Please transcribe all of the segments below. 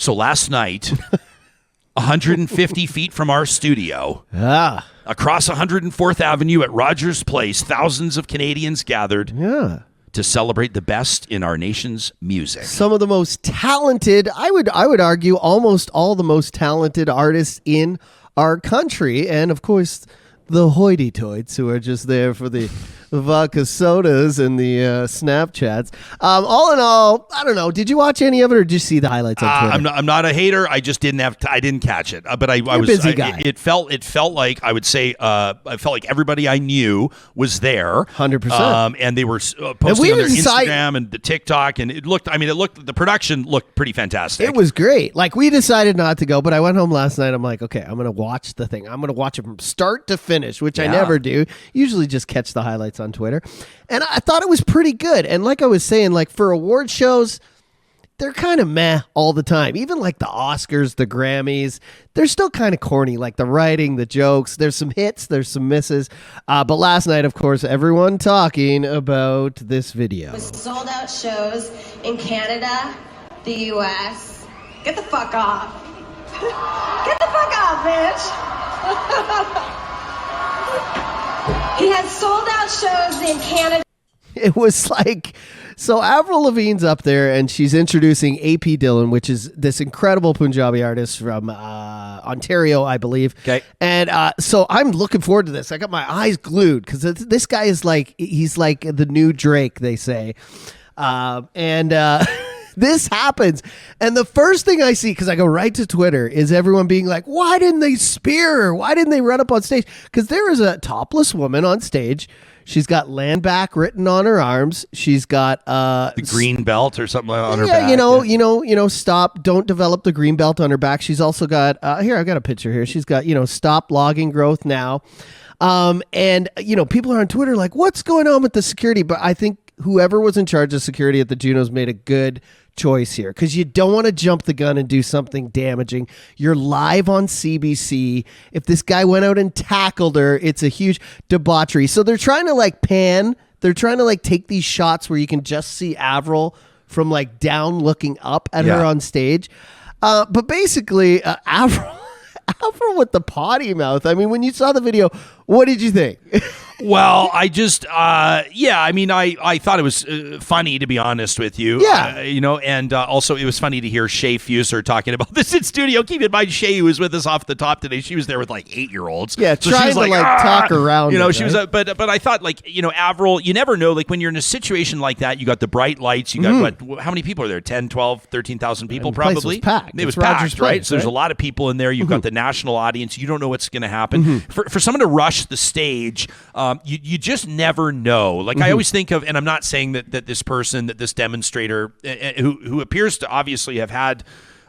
So last night, 150 feet from our studio, across 104th Avenue at Rogers Place, thousands of Canadians gathered to celebrate the best in our nation's music. Some of the most talented, I would argue, almost all the most talented artists in our country. And of course, the hoity-toits who are just there for the vodka sodas and the Snapchats. All in all, I don't know. Did you watch any of it, or did you see the highlights on Twitter? I'm not a hater. I just didn't have. I didn't catch it. But I was busy guy. It felt like, I would say. I felt like everybody I knew was there. 100%. And they were posting on their Instagram and the TikTok, and it looked. The production looked pretty fantastic. It was great. Like, we decided not to go, but I went home last night. I'm like, okay, I'm gonna watch the thing. I'm gonna watch it from start to finish, which I never do. Usually just catch the highlights on Twitter. And I thought it was pretty good. And like I was saying, like, for award shows, they're kind of meh all the time. Even like the Oscars, the Grammys, they're still kind of corny. Like the writing, the jokes, there's some hits, there's some misses. But last night, of course, everyone talking about this video. Sold out shows in Canada, the US. Get the fuck off. Get the fuck off, bitch. He has sold out shows in Canada. It was like, so Avril Lavigne's up there and she's introducing AP Dillon, which is this incredible Punjabi artist from Ontario, I believe. Okay. And so I'm looking forward to this. I got my eyes glued because this guy is like, he's like the new Drake, they say. This happens. And the first thing I see, because I go right to Twitter, is everyone being like, why didn't they spear her? Why didn't they run up on stage? Because there is a topless woman on stage. She's got land back written on her arms. She's got the green belt or something on her back. Yeah, stop, don't develop the green belt on her back. She's also got here, I've got a picture here. She's got, stop logging growth now. And people are on Twitter like, what's going on with the security? But I think whoever was in charge of security at the Junos made a good choice here, because you don't want to jump the gun and do something damaging. You're live on CBC. If this guy went out and tackled her, it's a huge debauchery. So they're trying to like pan. They're trying to like take these shots where you can just see Avril from like down looking up at her on stage. But basically, Avril with the potty mouth. I mean, when you saw the video, what did you think? Well, I just, I thought it was funny, to be honest with you. Yeah. And also it was funny to hear Shay Fuser talking about this in studio. Keep in mind, Shay, who was with us off the top today, she was there with like 8-year-olds. Yeah, so trying to talk around. She was, but I thought Avril, you never know, like when you're in a situation like that, you got the bright lights, you got how many people are there? 10, 12, 13,000 people and probably? The place was packed. It was packed, right? So there's a lot of people in there. You've got the national audience. You don't know what's going to happen. For someone to rush the stage, you just never know. Like I always think of, and I'm not saying that this demonstrator who appears to obviously have had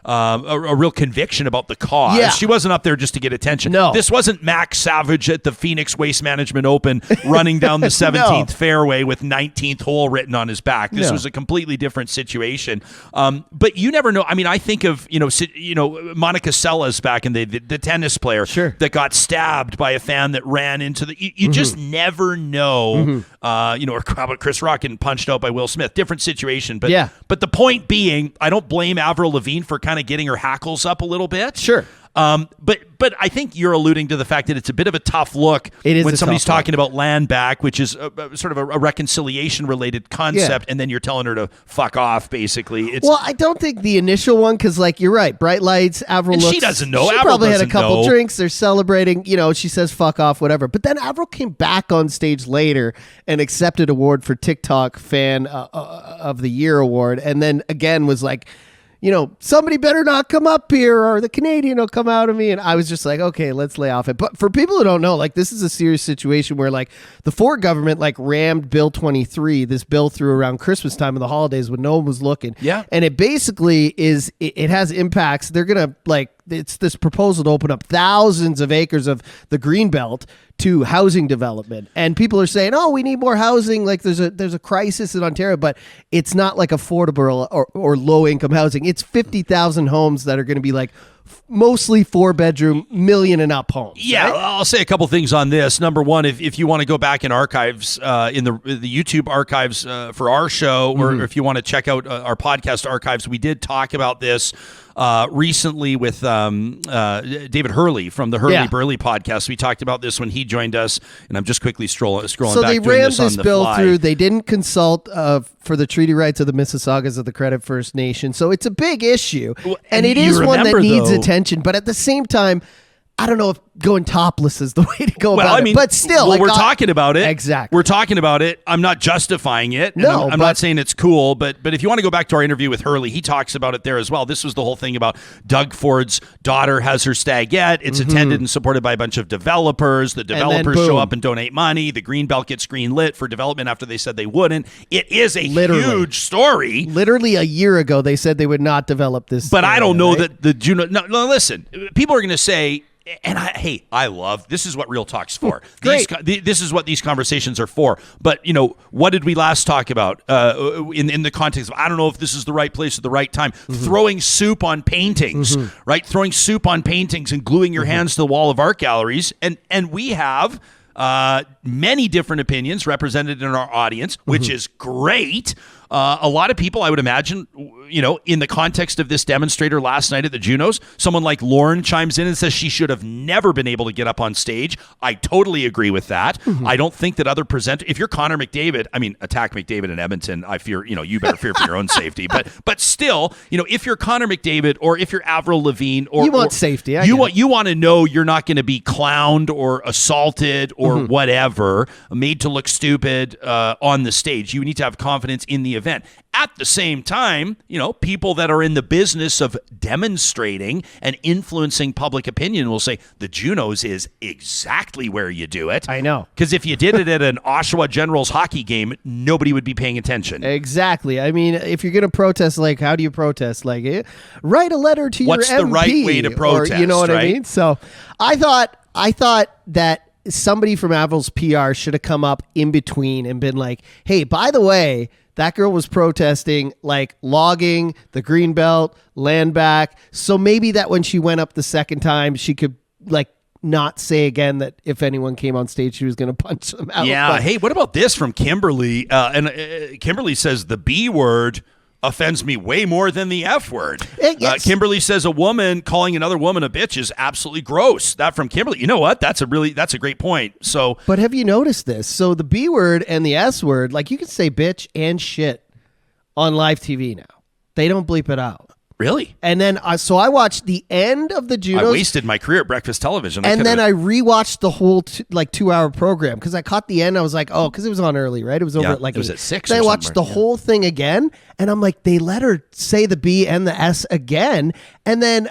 a real conviction about the cause. Yeah. She wasn't up there just to get attention. No. This wasn't Max Savage at the Phoenix Waste Management Open running down the 17th fairway with 19th hole written on his back. This was a completely different situation. But you never know. I mean, I think of, Monica Seles back in the tennis player that got stabbed by a fan that ran into the, you just never know, or how about Chris Rock getting punched out by Will Smith? Different situation. But the point being, I don't blame Avril Lavigne for kind of getting her hackles up a little bit. Sure. But I think you're alluding to the fact that it's a bit of a tough look when somebody's talking about land back, which is sort of a reconciliation related concept, and then you're telling her to fuck off, basically. Well, I don't think the initial one, because like you're right, bright lights, Avril looks, she doesn't know. She probably had a couple drinks. They're celebrating. She says fuck off, whatever. But then Avril came back on stage later and accepted award for TikTok Fan of the Year award, and then again was like, somebody better not come up here or the Canadian will come out of me. And I was just like, okay, let's lay off it. But for people who don't know, like, this is a serious situation where like the Ford government like rammed Bill 23, this bill through around Christmas time and the holidays when no one was looking. Yeah. And it basically is, it has impacts. They're going to it's this proposal to open up thousands of acres of the Greenbelt to housing development. And people are saying, oh, we need more housing. Like there's a crisis in Ontario, but it's not like affordable or low income housing. It's 50,000 homes that are going to be like mostly 4-bedroom, million and up homes. Yeah, right? I'll say a couple things on this. Number one, if you want to go back in archives, in the YouTube archives for our show, or if you want to check out our podcast archives, we did talk about this recently with David Hurley from the Hurley Burley podcast. We talked about this when he joined us, and I'm just quickly scrolling so back. They doing ran this bill fly. through. They didn't consult for the treaty rights of the Mississaugas of the Credit First Nation. So it's a big issue, and it is one that needs attention. But at the same time, I don't know if going topless is the way to go about it. But still, we're talking about it. Exactly. We're talking about it. I'm not justifying it. No, I'm not saying it's cool, but if you want to go back to our interview with Hurley, he talks about it there as well. This was the whole thing about Doug Ford's daughter has her stagette. It's attended and supported by a bunch of developers. The developers show up and donate money. The Greenbelt gets greenlit for development after they said they wouldn't. It is a huge story. Literally a year ago, they said they would not develop this. But I don't know that the Juno. No, listen. People are going to say. And I love, this is what Real Talk's for. This is what these conversations are for. But, what did we last talk about in the context of, I don't know if this is the right place at the right time, throwing soup on paintings, right? Throwing soup on paintings and gluing your hands to the wall of art galleries. And we have many different opinions represented in our audience, which is great. A lot of people, I would imagine, in the context of this demonstrator last night at the Junos, someone like Lauren chimes in and says she should have never been able to get up on stage. I totally agree with that. I don't think that other presenters, if you're Connor McDavid, attack McDavid in Edmonton, I fear, you better fear for your own safety. But still, if you're Connor McDavid or if you're Avril Lavigne, or you want safety, you want to know you're not going to be clowned or assaulted or whatever, made to look stupid on the stage. You need to have confidence in the event. At the same time, people that are in the business of demonstrating and influencing public opinion will say the Junos is exactly where you do it. I know. Because if you did it at an Oshawa Generals hockey game, nobody would be paying attention. Exactly. I mean, if you're going to protest, how do you protest? Write a letter to your MP. What's the right way to protest? Or, you know what right? I mean? So I thought that somebody from Avril's PR should have come up in between and been like, hey, by the way, that girl was protesting logging, the Greenbelt, land back. So maybe that when she went up the second time, she could not say again that if anyone came on stage, she was going to punch them out. Yeah. But, hey, what about this from Kimberly? Kimberly says the B word offends me way more than the F word. Yes. Kimberly says a woman calling another woman a bitch is absolutely gross. That from Kimberly. You know what? That's a great point. So, but have you noticed this? So the B word and the S word, you can say bitch and shit on live TV now. They don't bleep it out. Really? And then, so I watched the end of the Junos. I wasted my career at breakfast television. And then I rewatched the whole 2-hour program because I caught the end. I was like, oh, because it was on early, right? It was over at it was at 6. Then I watched the whole thing again, and I'm like, they let her say the B and the S again. And then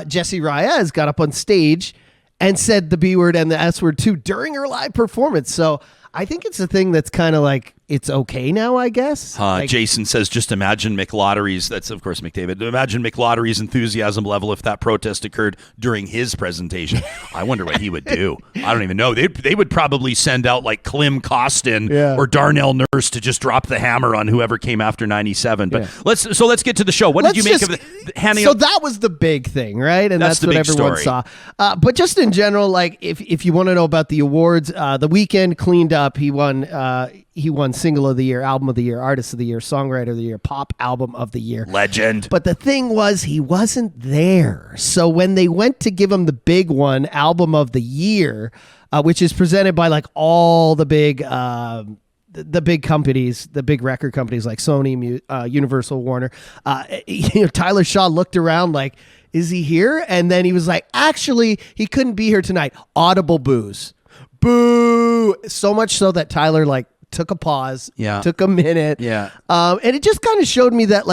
Jessie Reyes got up on stage and said the B word and the S word too during her live performance. So I think it's a thing that's kind of it's okay now, I guess. Jason says, just imagine McLottery's, that's of course McDavid, imagine McLottery's enthusiasm level if that protest occurred during his presentation. I wonder what he would do. I don't even know. They would probably send out Klim Kostin or Darnell Nurse to just drop the hammer on whoever came after 97. But let's get to the show. What did you make of handing So that was the big thing, right? And that's what everyone saw. But just in general, if you want to know about the awards, The Weeknd cleaned up. He won Single of the Year, Album of the Year, Artist of the Year, Songwriter of the Year, Pop Album of the Year. Legend. But the thing was, he wasn't there. So when they went to give him the big one, Album of the Year, which is presented by all the big companies, the big record companies like Sony, Universal, Warner, Tyler Shaw looked around is he here? And then he was like, actually, he couldn't be here tonight. Audible boos. Boo! So much so that Tyler took a pause, took a minute. Yeah. And it just kind of showed me that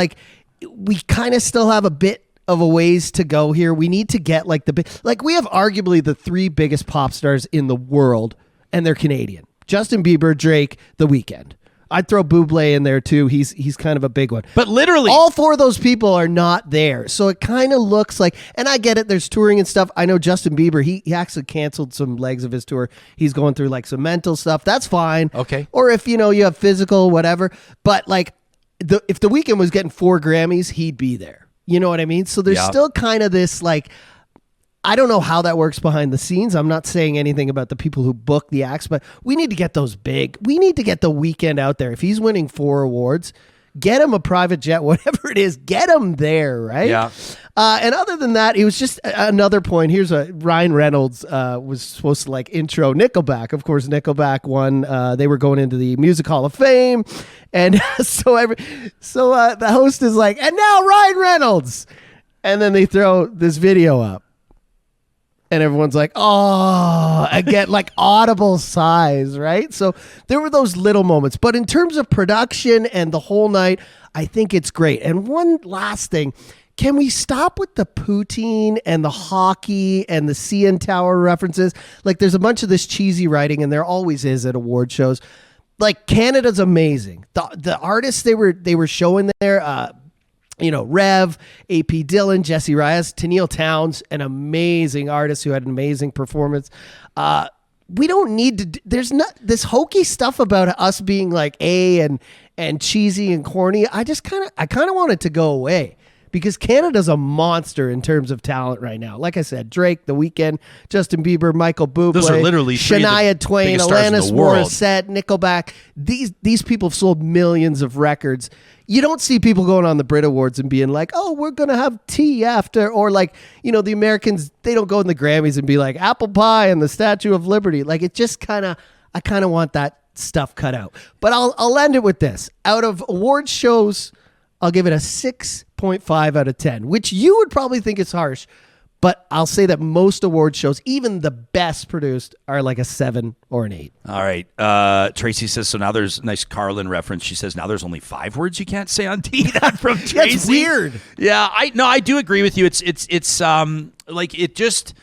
we kind of still have a bit of a ways to go here. We need to get we have arguably the 3 biggest pop stars in the world, and they're Canadian. Justin Bieber, Drake, The Weeknd. I'd throw Bublé in there too. He's kind of a big one. But literally, all 4 of those people are not there. So it kind of looks and I get it, there's touring and stuff. I know Justin Bieber, he actually canceled some legs of his tour. He's going through some mental stuff. That's fine. Okay. Or if, you have physical, whatever. But if The Weeknd was getting 4 Grammys, he'd be there. You know what I mean? So there's still kind of this like, I don't know how that works behind the scenes. I'm not saying anything about the people who book the acts, but we need to get those big. We need to get the Weeknd out there. If he's winning 4 awards, get him a private jet, whatever it is, get him there, right? Yeah. And other than that, it was just another point. Here's Ryan Reynolds was supposed to like intro Nickelback. Of course, Nickelback won. They were going into the Music Hall of Fame. And so the host is like, and now Ryan Reynolds. And then they throw this video up. And everyone's like, oh, again, like audible sighs, right? So there were those little moments. But in terms of production and the whole night, I think it's great. And one last thing, can we stop with the poutine and the hockey and the CN Tower references? Like there's a bunch of this cheesy writing, and there always is at award shows. Like Canada's amazing. The artists they were showing there, Rev, AP Dillon, Jesse Reyes, Tennille Towns, an amazing artist who had an amazing performance. We don't need to. There's not this hokey stuff about us being like and cheesy and corny. I kind of want it to go away because Canada's a monster in terms of talent right now. Like I said, Drake, The Weeknd, Justin Bieber, Michael Bublé, those are literally Shania Twain, Alanis Morissette, Nickelback. These people have sold millions of records. You don't see people going on the Brit Awards and being like, oh, we're going to have tea after. Or like, the Americans, they don't go in the Grammys and be like apple pie and the Statue of Liberty. Like it just I kind of want that stuff cut out. But I'll end it with this. Out of award shows, I'll give it a 6.5 out of 10, which you would probably think is harsh. But I'll say that most award shows, even the best produced, are like a 7 or an 8. All right. Tracy says, so now there's nice Carlin reference. She says, now there's only 5 words you can't say on T. That from Tracy. That's weird. Yeah, I do agree with you. It's like it just.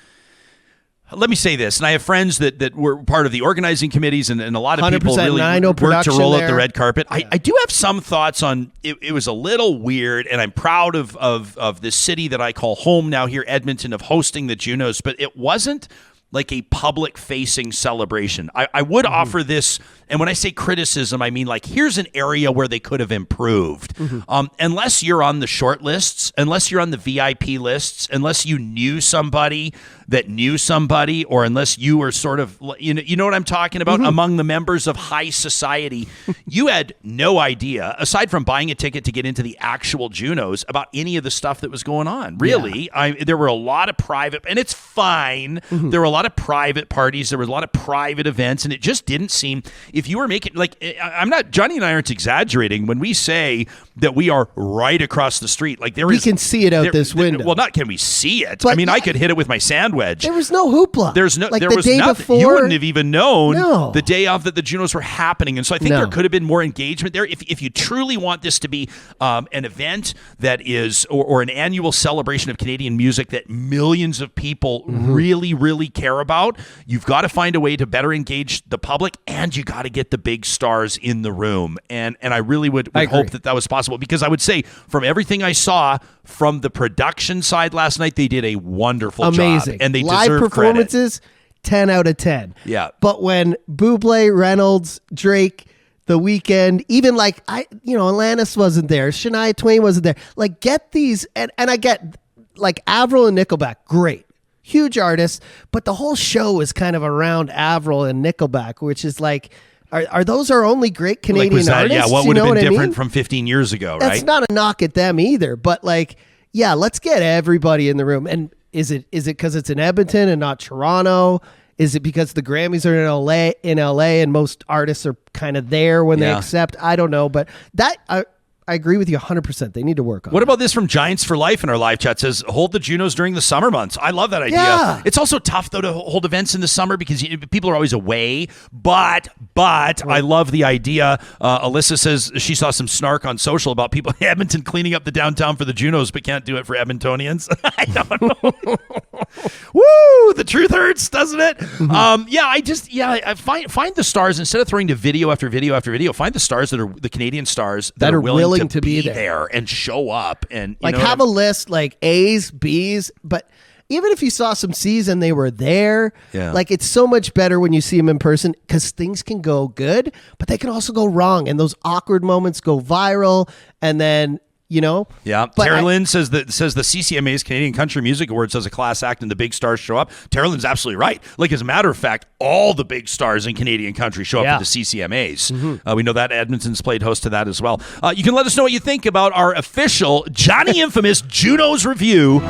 Let me say this, and I have friends that were part of the organizing committees, and a lot of people really worked to roll out the red carpet. Yeah. I do have some thoughts on it. It was a little weird, and I'm proud of this city that I call home now here, Edmonton, of hosting the Junos, but it wasn't like a public-facing celebration. I would offer this, and when I say criticism, I mean like here's an area where they could have improved. Unless you're on the short lists, unless you're on the VIP lists, unless you knew somebody that knew somebody, or unless you were sort of, you know what I'm talking about, among the members of high society, you had no idea, aside from buying a ticket to get into the actual Junos, about any of the stuff that was going on. Really, there were a lot of private, and it's fine. There were a lot of private parties. There was a lot of private events, and it just didn't seem, if you were making, like, Johnny and I aren't exaggerating when we say that we are right across the street. Like we can see it out this window. Well, not can we see it. But I mean, I could hit it with my sand wedge. There was no hoopla. There was day nothing. Before, you wouldn't have even known the day of that the Junos were happening. And so I think there could have been more engagement there. If you truly want this to be an event that is, or an annual celebration of Canadian music that millions of people really, really care about, you've got to find a way to better engage the public, and you got to get the big stars in the room. And I really would hope that was possible, because I would say from everything I saw from the production side last night, they did a wonderful job, and they live deserve performances, credit. 10 out of 10. Yeah. But when Bublé, Reynolds, Drake, The Weeknd, even like Alanis wasn't there, Shania Twain wasn't there. Like get these, and I get like Avril and Nickelback, great. Huge artists, but the whole show is kind of around Avril and Nickelback, which is like, are those our only great Canadian artists? Yeah, what would have been different from 15 years ago, right? That's not a knock at them either, but like, yeah, let's get everybody in the room. And is it because it's in Edmonton and not Toronto? Is it because the Grammys are in LA and most artists are kind of there when they accept? I don't know, but I agree with you 100%. They need to work on What about this from Giants for Life in our live chat? Says, hold the Junos during the summer months. I love that idea. Yeah. It's also tough, though, to hold events in the summer because people are always away. But I love the idea. Alyssa says she saw some snark on social about people in Edmonton cleaning up the downtown for the Junos, but can't do it for Edmontonians. I don't know. Woo! The truth hurts, doesn't it? I find the stars, instead of throwing to video after video after video, find the stars that are the Canadian stars that are willing to be there and show up, and have a list like A's, B's, but even if you saw some C's and they were there, like it's so much better when you see them in person, because things can go good, but they can also go wrong, and those awkward moments go viral, and then you know? Yeah. But Terry Lynn says the CCMA's Canadian Country Music Awards does a class act and the big stars show up. Terry Lynn's absolutely right. Like, as a matter of fact, all the big stars in Canadian country show up for the CCMAs. We know that Edmonton's played host to that as well. You can let us know what you think about our official Johnny Infamous Junos review